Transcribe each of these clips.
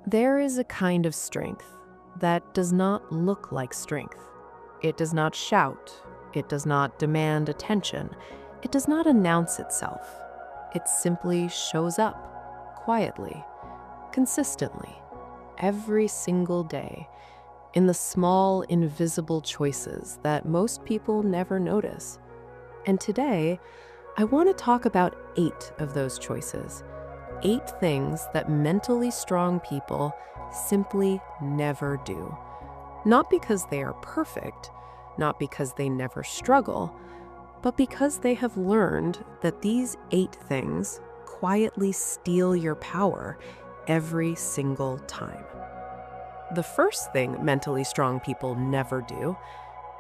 There is a kind of strength that does not look like strength. It does not shout. It does not demand attention. It does not announce itself. It simply shows up quietly, consistently, every single day, in the small, invisible choices that most people never notice. And today, I want to talk about 8 of those choices. 8 things that mentally strong people simply never do. Not because they are perfect, not because they never struggle, but because they have learned that these 8 things quietly steal your power every single time. The first thing mentally strong people never do,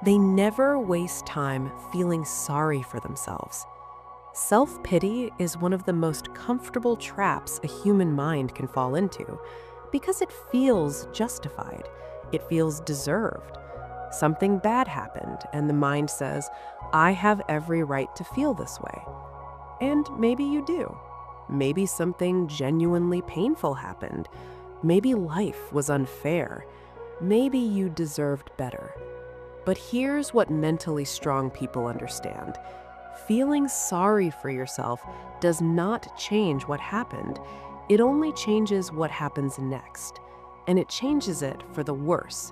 they never waste time feeling sorry for themselves. Self-pity is one of the most comfortable traps a human mind can fall into because it feels justified. It feels deserved. Something bad happened, and the mind says, I have every right to feel this way. And maybe you do. Maybe something genuinely painful happened. Maybe life was unfair. Maybe you deserved better. But here's what mentally strong people understand. Feeling sorry for yourself does not change what happened. It only changes what happens next, and it changes it for the worse.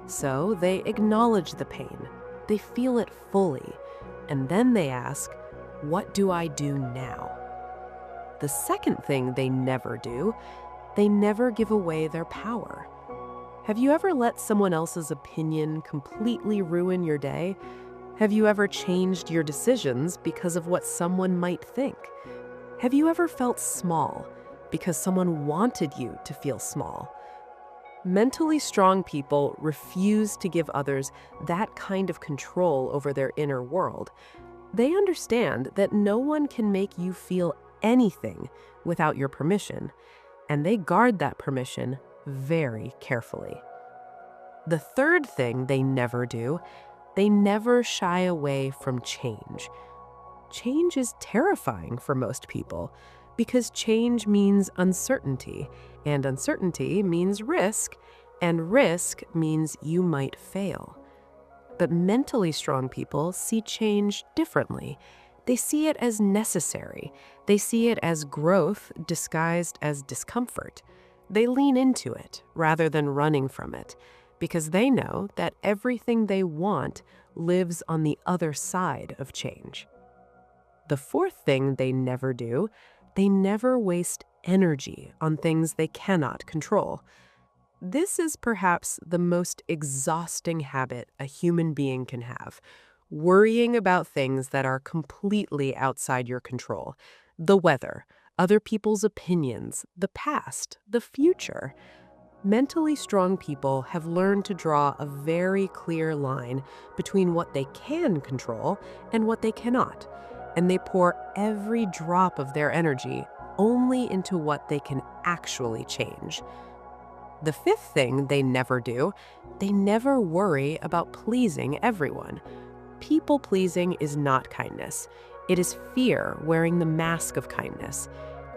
So they acknowledge the pain, they feel it fully, and then they ask, what do I do now? The second thing they never do, they never give away their power. Have you ever let someone else's opinion completely ruin your day? Have you ever changed your decisions because of what someone might think? Have you ever felt small because someone wanted you to feel small? Mentally strong people refuse to give others that kind of control over their inner world. They understand that no one can make you feel anything without your permission, and they guard that permission very carefully. The third thing they never do, they never shy away from change. Change is terrifying for most people because change means uncertainty, and uncertainty means risk, and risk means you might fail. But mentally strong people see change differently. They see it as necessary. They see it as growth disguised as discomfort. They lean into it rather than running from it, because they know that everything they want lives on the other side of change. The fourth thing they never do, they never waste energy on things they cannot control. This is perhaps the most exhausting habit a human being can have, worrying about things that are completely outside your control. The weather, other people's opinions, the past, the future. Mentally strong people have learned to draw a very clear line between what they can control and what they cannot, and they pour every drop of their energy only into what they can actually change. The fifth thing they never do, they never worry about pleasing everyone. People-pleasing is not kindness. It is fear wearing the mask of kindness.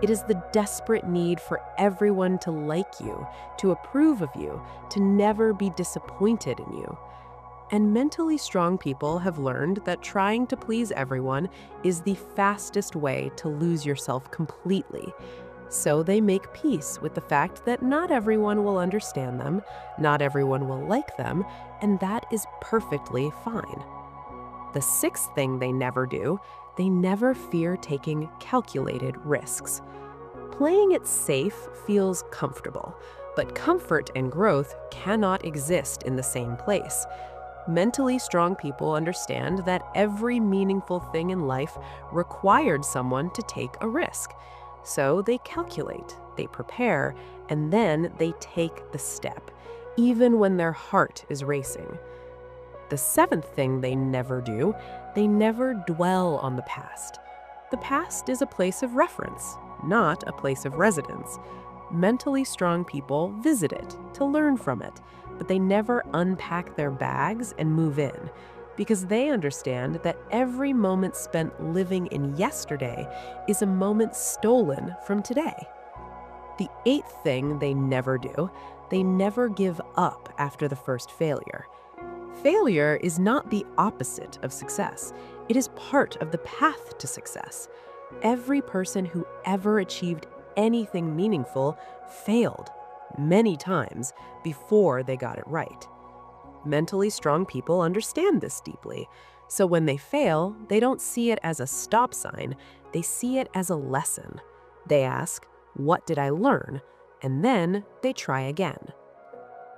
It is the desperate need for everyone to like you, to approve of you, to never be disappointed in you. And mentally strong people have learned that trying to please everyone is the fastest way to lose yourself completely. So they make peace with the fact that not everyone will understand them, not everyone will like them, and that is perfectly fine. The sixth thing they never do, they never fear taking calculated risks. Playing it safe feels comfortable, but comfort and growth cannot exist in the same place. Mentally strong people understand that every meaningful thing in life required someone to take a risk. So they calculate, they prepare, and then they take the step, even when their heart is racing. The seventh thing they never do, they never dwell on the past. The past is a place of reference, not a place of residence. Mentally strong people visit it to learn from it, but they never unpack their bags and move in, because they understand that every moment spent living in yesterday is a moment stolen from today. The eighth thing they never do, they never give up after the first failure. Failure is not the opposite of success. It is part of the path to success. Every person who ever achieved anything meaningful failed many times before they got it right. Mentally strong people understand this deeply. So when they fail, they don't see it as a stop sign. They see it as a lesson. They ask, "What did I learn?" And then they try again.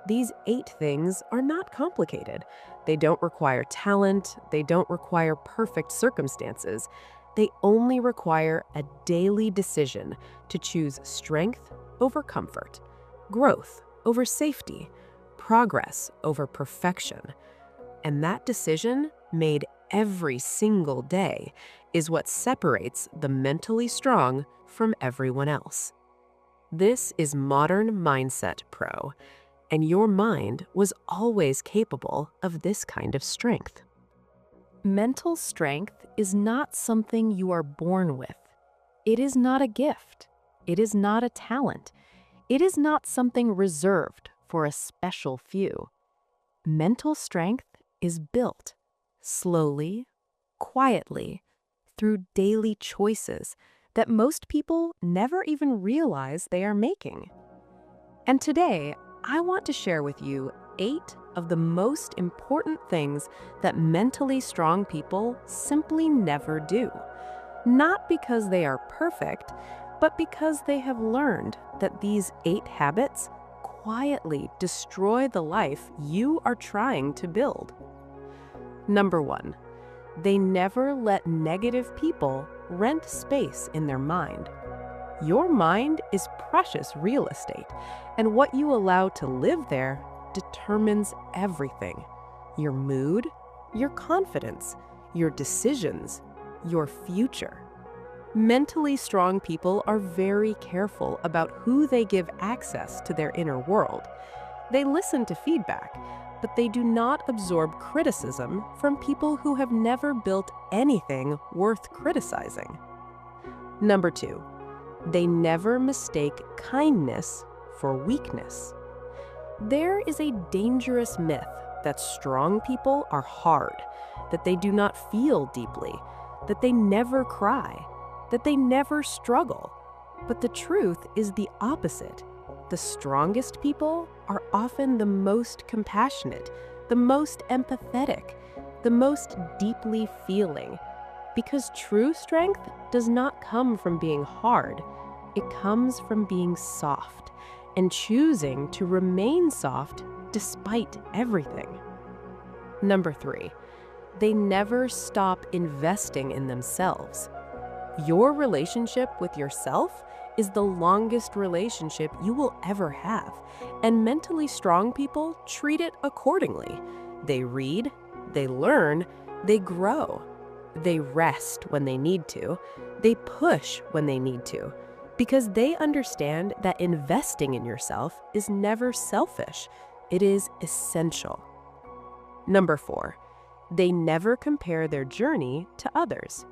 These 8 things are not complicated. They don't require talent. They don't require perfect circumstances. They only require a daily decision to choose strength over comfort, growth over safety, progress over perfection. And that decision, made every single day, is what separates the mentally strong from everyone else. This is Modern Mindset Pro, and your mind was always capable of this kind of strength. Mental strength is not something you are born with. It is not a gift. It is not a talent. It is not something reserved for a special few. Mental strength is built slowly, quietly, through daily choices that most people never even realize they are making. And today, I want to share with you 8 of the most important things that mentally strong people simply never do. Not because they are perfect, but because they have learned that these 8 habits quietly destroy the life you are trying to build. Number 1, they never let negative people rent space in their mind. Your mind is precious real estate, and what you allow to live there determines everything: your mood, your confidence, your decisions, your future. Mentally strong people are very careful about who they give access to their inner world. They listen to feedback, but they do not absorb criticism from people who have never built anything worth criticizing. Number 2, they never mistake kindness for weakness. There is a dangerous myth that strong people are hard, that they do not feel deeply, that they never cry, that they never struggle. But the truth is the opposite. The strongest people are often the most compassionate, the most empathetic, the most deeply feeling. Because true strength does not come from being hard. It comes from being soft and choosing to remain soft despite everything. Number 3, they never stop investing in themselves. Your relationship with yourself is the longest relationship you will ever have, and mentally strong people treat it accordingly. They read, they learn, they grow. They rest when they need to. They push when they need to, because they understand that investing in yourself is never selfish. It is essential. Number 4, they never compare their journey to others.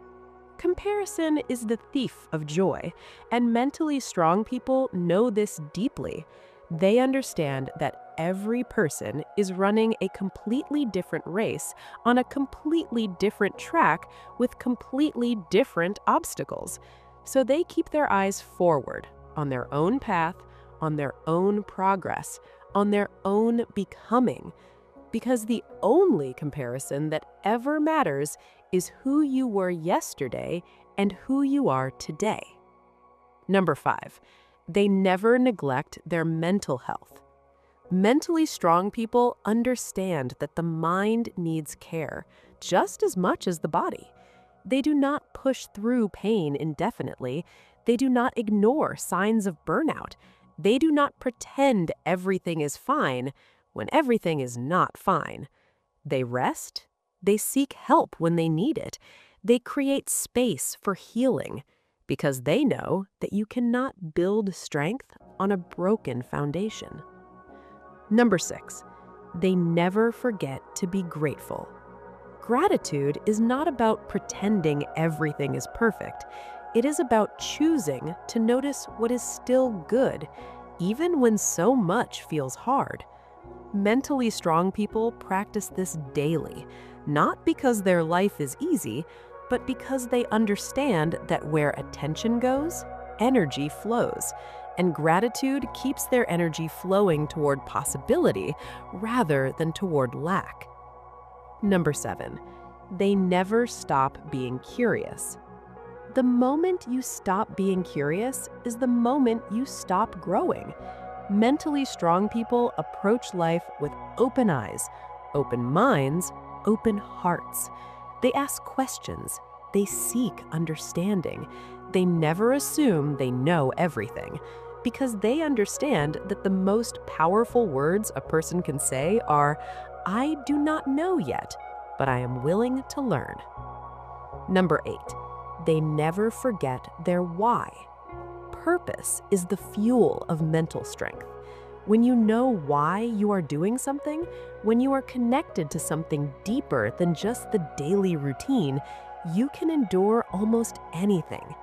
Comparison is the thief of joy, and mentally strong people know this deeply. They understand that every person is running a completely different race on a completely different track with completely different obstacles. So they keep their eyes forward, on their own path, on their own progress, on their own becoming. Because the only comparison that ever matters is who you were yesterday and who you are today. Number 5, they never neglect their mental health. Mentally strong people understand that the mind needs care just as much as the body. They do not push through pain indefinitely. They do not ignore signs of burnout. They do not pretend everything is fine when everything is not fine. They rest. They seek help when they need it. They create space for healing because they know that you cannot build strength on a broken foundation. Number 6, they never forget to be grateful. Gratitude is not about pretending everything is perfect. It is about choosing to notice what is still good, even when so much feels hard. Mentally strong people practice this daily, not because their life is easy, but because they understand that where attention goes, energy flows, and gratitude keeps their energy flowing toward possibility rather than toward lack. Number 7, they never stop being curious. The moment you stop being curious is the moment you stop growing. Mentally strong people approach life with open eyes, open minds, open hearts. They ask questions. They seek understanding. They never assume they know everything because they understand that the most powerful words a person can say are, "I do not know yet, but I am willing to learn." Number 8, they never forget their why. Purpose is the fuel of mental strength. When you know why you are doing something, when you are connected to something deeper than just the daily routine, you can endure almost anything.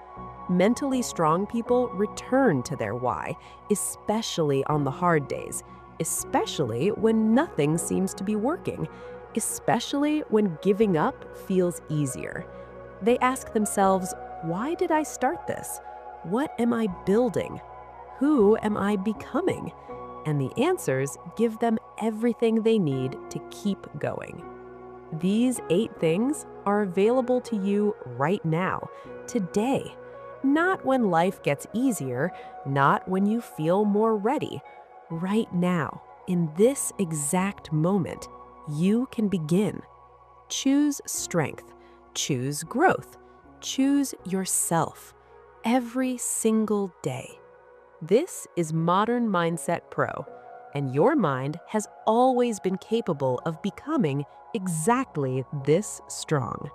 Mentally strong people return to their why, especially on the hard days, especially when nothing seems to be working, especially when giving up feels easier. They ask themselves, why did I start this? What am I building? Who am I becoming? And the answers give them everything they need to keep going. These 8 things are available to you right now, today. Not when life gets easier, not when you feel more ready. Right now, in this exact moment, you can begin. Choose strength. Choose growth. Choose yourself. Every single day. This is Modern Mindset Pro, and your mind has always been capable of becoming exactly this strong.